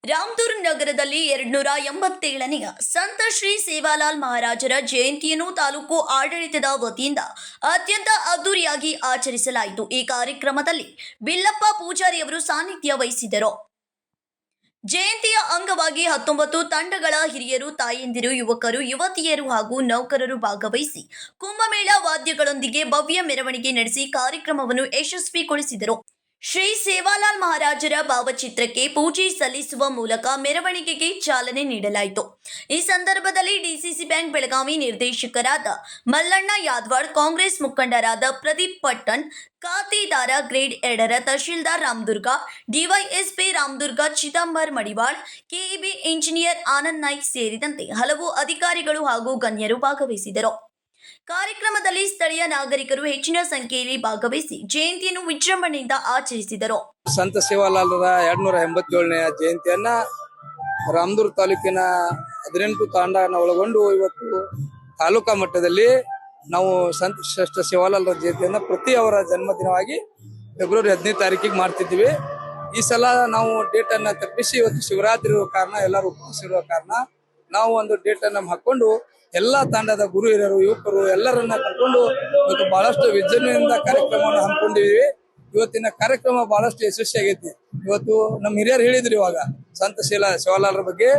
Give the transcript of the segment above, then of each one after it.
ರಾಮದುರ್ಗ ನಗರದಲ್ಲಿ 287ನೆಯ ಸಂತ ಶ್ರೀ ಸೇವಾಲಾಲ್ ಮಹಾರಾಜರ ಜಯಂತಿಯನ್ನು ತಾಲೂಕು ಆಡಳಿತದ ವತಿಯಿಂದ ಅತ್ಯಂತ ಅದ್ದೂರಿಯಾಗಿ ಆಚರಿಸಲಾಯಿತು. ಈ ಕಾರ್ಯಕ್ರಮದಲ್ಲಿ ಬಿಲ್ಲಪ್ಪ ಪೂಜಾರಿಯವರು ಸಾನ್ನಿಧ್ಯ ವಹಿಸಿದರು. ಜಯಂತಿಯ ಅಂಗವಾಗಿ 19 ತಂಡಗಳ ಹಿರಿಯರು, ತಾಯಂದಿರು, ಯುವಕರು, ಯುವತಿಯರು ಹಾಗೂ ನೌಕರರು ಭಾಗವಹಿಸಿ ಕುಂಭಮೇಳ ವಾದ್ಯಗಳೊಂದಿಗೆ ಭವ್ಯ ಮೆರವಣಿಗೆ ನಡೆಸಿ ಕಾರ್ಯಕ್ರಮವನ್ನು ಯಶಸ್ವಿಗೊಳಿಸಿದರು. ಶ್ರೀ ಸೇವಾಲಾಲ್ ಮಹಾರಾಜರ ಭಾವಚಿತ್ರಕ್ಕೆ ಪೂಜೆ ಸಲ್ಲಿಸುವ ಮೂಲಕ ಮೆರವಣಿಗೆಗೆ ಚಾಲನೆ ನೀಡಲಾಯಿತು. ಈ ಸಂದರ್ಭದಲ್ಲಿ ಡಿಸಿಸಿ ಬ್ಯಾಂಕ್ ಬೆಳಗಾವಿ ನಿರ್ದೇಶಕರಾದ ಮಲ್ಲಣ್ಣ ಯಾದವಾಡ್, ಕಾಂಗ್ರೆಸ್ ಮುಖಂಡರಾದ ಪ್ರದೀಪ್ ಪಟ್ಟಣ್, ಖಾತೆದಾರ ಗ್ರೇಡ್ 2ರ tahsildar Ramdurg, DYSP Ramdurg Chidambar Madiwal, KEB engineer Anand Naik ಸೇರಿದಂತೆ ಹಲವು ಅಧಿಕಾರಿಗಳು ಹಾಗೂ ಗಣ್ಯರು ಭಾಗವಹಿಸಿದರು. ಕಾರ್ಯಕ್ರಮದಲ್ಲಿ ಸ್ಥಳೀಯ ನಾಗರಿಕರು ಹೆಚ್ಚಿನ ಸಂಖ್ಯೆಯಲ್ಲಿ ಭಾಗವಹಿಸಿ ಜಯಂತಿಯನ್ನು ವಿಜೃಂಭಣೆಯಿಂದ ಆಚರಿಸಿದರು. ಸಂತ ಸೇವಾಲಾಲ್ರ 287ನೇ ಜಯಂತಿಯನ್ನ ರಾಮದುರ್ಗ ತಾಲೂಕಿನ 18 ತಾಂಡನ ಒಳಗೊಂಡು ಇವತ್ತು ತಾಲೂಕಾ ಮಟ್ಟದಲ್ಲಿ ನಾವು ಸಂತ ಶ್ರೇಷ್ಠ ಸೇವಾಲಾಲ್ರ ಜಯಂತಿಯನ್ನ ಪ್ರತಿ ಅವರ ಜನ್ಮದಿನವಾಗಿ ಫೆಬ್ರವರಿ 15ನೇ ತಾರೀಕಿಗೆ ಮಾಡ್ತಿದ್ದೀವಿ. ಈ ಸಲ ನಾವು ಡೇಟ್ ಅನ್ನ ತಪ್ಪಿಸಿ ಇವತ್ತು ಶಿವರಾತ್ರಿ ಇರುವ ಕಾರಣ, ಎಲ್ಲರೂ ಉಪವಾಸ ಇರುವ ಕಾರಣ ನಾವು ಒಂದು ಡೇಟ್ ಅನ್ನ ಹಾಕೊಂಡು ಎಲ್ಲಾ ತಾಂಡದ ಗುರು ಹಿರಿಯರು, ಯುವಕರು ಎಲ್ಲರನ್ನ ಕರ್ಕೊಂಡು ಇವತ್ತು ಬಹಳಷ್ಟು ವಿಜೃಂಭಣೆಯಿಂದ ಕಾರ್ಯಕ್ರಮವನ್ನು ಹಮ್ಮಿಕೊಂಡಿದ್ದೀವಿ. ಇವತ್ತಿನ ಕಾರ್ಯಕ್ರಮ ಬಹಳಷ್ಟು ಯಶಸ್ವಿಯಾಗೈತಿ. ಇವತ್ತು ನಮ್ಮ ಹಿರಿಯರು ಹೇಳಿದ್ರು ಇವಾಗ ಸಂತ ಸೇವಾಲಾಲ್ರ ಬಗ್ಗೆ.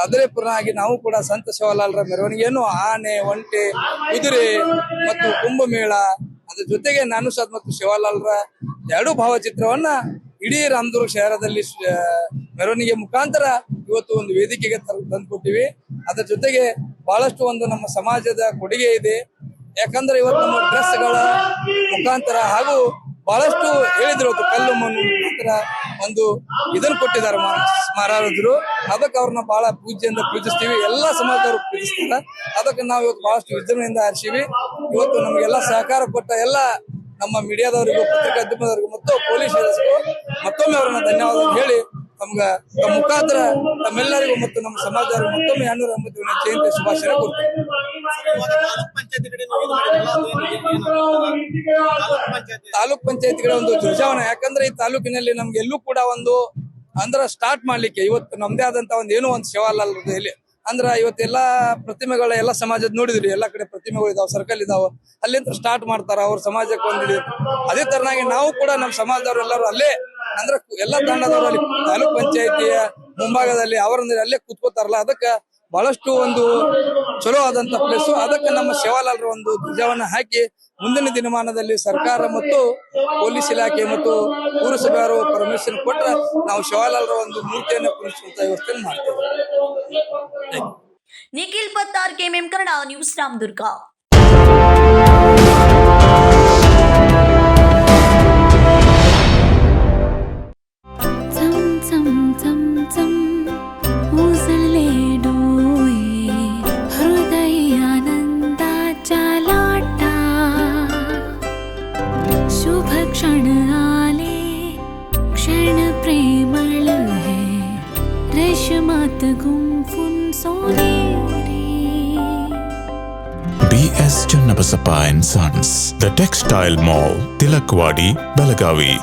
ಅದರೇ ಪೂರ್ಣವಾಗಿ ನಾವು ಕೂಡ ಸಂತ ಸೇವಾಲಾಲ್ರ ಮೆರವಣಿಗೆಯನ್ನು ಆನೆ, ಒಂಟೆ, ಕುದುರೆ ಮತ್ತು ಕುಂಭಮೇಳ, ಅದ್ರ ಜೊತೆಗೆ ನಾನುಸಾದ್ ಮತ್ತು ಸೇವಾಲಾಲ್ರ 2 ಭಾವಚಿತ್ರವನ್ನ ಇಡೀ ರಾಮದುರ್ಗ ಶಹರದಲ್ಲಿ ಮೆರವಣಿಗೆ ಮುಖಾಂತರ ಇವತ್ತು ಒಂದು ವೇದಿಕೆಗೆ ತಂದುಕೊಟ್ಟಿವಿ. ಅದರ ಜೊತೆಗೆ ಬಹಳಷ್ಟು ಒಂದು ನಮ್ಮ ಸಮಾಜದ ಕೊಡುಗೆ ಇದೆ. ಯಾಕಂದ್ರೆ ಇವತ್ತು ನಮ್ಮ ಡ್ರೆಸ್ಗಳ ಮುಖಾಂತರ ಹಾಗೂ ಬಹಳಷ್ಟು ಹೇಳಿದ್ರು, ಕಲ್ಲು ಮಣ್ಣು ಮುಖಾಂತರ ಒಂದು ಇದನ್ನು ಕೊಟ್ಟಿದ್ದಾರೆ ಮಹಾರಾಜರು. ಅದಕ್ಕೆ ಅವ್ರನ್ನ ಬಹಳ ಪೂಜೆಯಿಂದ ಪೂಜಿಸ್ತೀವಿ. ಎಲ್ಲಾ ಸಮಾಜದವರು ಪೂಜಿಸ್ತಾರೆ. ಅದಕ್ಕೆ ನಾವು ಇವತ್ತು ಬಹಳಷ್ಟು ವಿಜೃಂಭಣೆಯಿಂದ ಆರಿಸಿವಿ. ಇವತ್ತು ನಮಗೆಲ್ಲ ಸಹಕಾರ ಕೊಟ್ಟ ಎಲ್ಲ ನಮ್ಮ ಮೀಡಿಯಾದವರಿಗೂ, ಪತ್ರಿಕಾದ್ಯಮದವರಿಗೂ ಮತ್ತು ಪೊಲೀಸ್ ಮತ್ತೊಮ್ಮೆ ಅವರನ್ನ ಧನ್ಯವಾದ ಹೇಳಿ ತಮ್ಮ ಮುಖಾಂತರ ತಮ್ಮೆಲ್ಲರಿಗೂ ಮತ್ತು ನಮ್ಮ ಸಮಾಜದವರಿಗೂ ಮತ್ತೊಮ್ಮೆ 287ನೇ ಜಯಂತಿ ಶುಭಾಶಯ ಕೊಡ್ತೀವಿ. ತಾಲೂಕ್ ಪಂಚಾಯತಿಗಳ ಒಂದು ಧ್ವಜಾವನ, ಯಾಕಂದ್ರೆ ಈ ತಾಲೂಕಿನಲ್ಲಿ ನಮ್ಗೆ ಎಲ್ಲೂ ಕೂಡ ಒಂದು ಸ್ಟಾರ್ಟ್ ಮಾಡ್ಲಿಕ್ಕೆ ಇವತ್ತು ನಮ್ದೇ ಆದಂತ ಏನೋ ಒಂದು ಸೇವಾಲಾಲ್ರದ್ದು ಇಲ್ಲಿ ಇವತ್ತೆಲ್ಲಾ ಪ್ರತಿಮೆಗಳ ಎಲ್ಲ ಸಮಾಜದ ನೋಡಿದ್ರಿ, ಎಲ್ಲಾ ಕಡೆ ಪ್ರತಿಮೆಗಳು ಇದಾವ, ಸರ್ಕಲ್ ಇದಾವ, ಅಲ್ಲಿಂದ ಸ್ಟಾರ್ಟ್ ಮಾಡ್ತಾರ ಅವ್ರ ಸಮಾಜಕ್ಕೆ ಒಂದು. ಅದೇ ತರನಾಗಿ ನಾವು ಕೂಡ ನಮ್ಮ ಸಮಾಜದವ್ರು ಎಲ್ಲರೂ ಅಲ್ಲೇ ಎಲ್ಲಾ ತಾಂಡದವರು ಅಲ್ಲಿ ತಾಲೂಕ್ ಪಂಚಾಯತಿಯ ಮುಂಭಾಗದಲ್ಲಿ ಅವರಂದ್ರೆ ಅಲ್ಲೇ ಕೂತ್ಕೋತಾರಲ್ಲ, ಅದಕ್ಕೆ ಬಹಳಷ್ಟು ಒಂದು ಚಲೋ ಆದಂತ ಪ್ಲೇಸು. ಅದಕ್ಕೆ ನಮ್ಮ ಸೇವಾಲಾಲ್ರ ಒಂದು ಧ್ವಜವನ್ನ ಹಾಕಿ ಮುಂದಿನ ದಿನಮಾನದಲ್ಲಿ ಸರ್ಕಾರ ಮತ್ತು ಪೊಲೀಸ್ ಇಲಾಖೆ ಮತ್ತು ಪುರಸಭೆಯವರು ಪರ್ಮಿಷನ್ ಕೊಟ್ರೆ ನಾವು ಸೇವಾಲಾಲ್ರ ಒಂದು ಮೂರ್ತಿಯನ್ನು ಕುರಿಸುವಂತ ವ್ಯವಸ್ಥೆ ಮಾಡ್ತೇವೆ. Nikhil Pattar, KMM Kannada news, Ramdurg. क्षण आले क्षण प्रेमळ है रेशमात गुंफून सोनेरी. BS Channabasappa and Sons, The Textile Mall, Tilakwadi, Belagavi.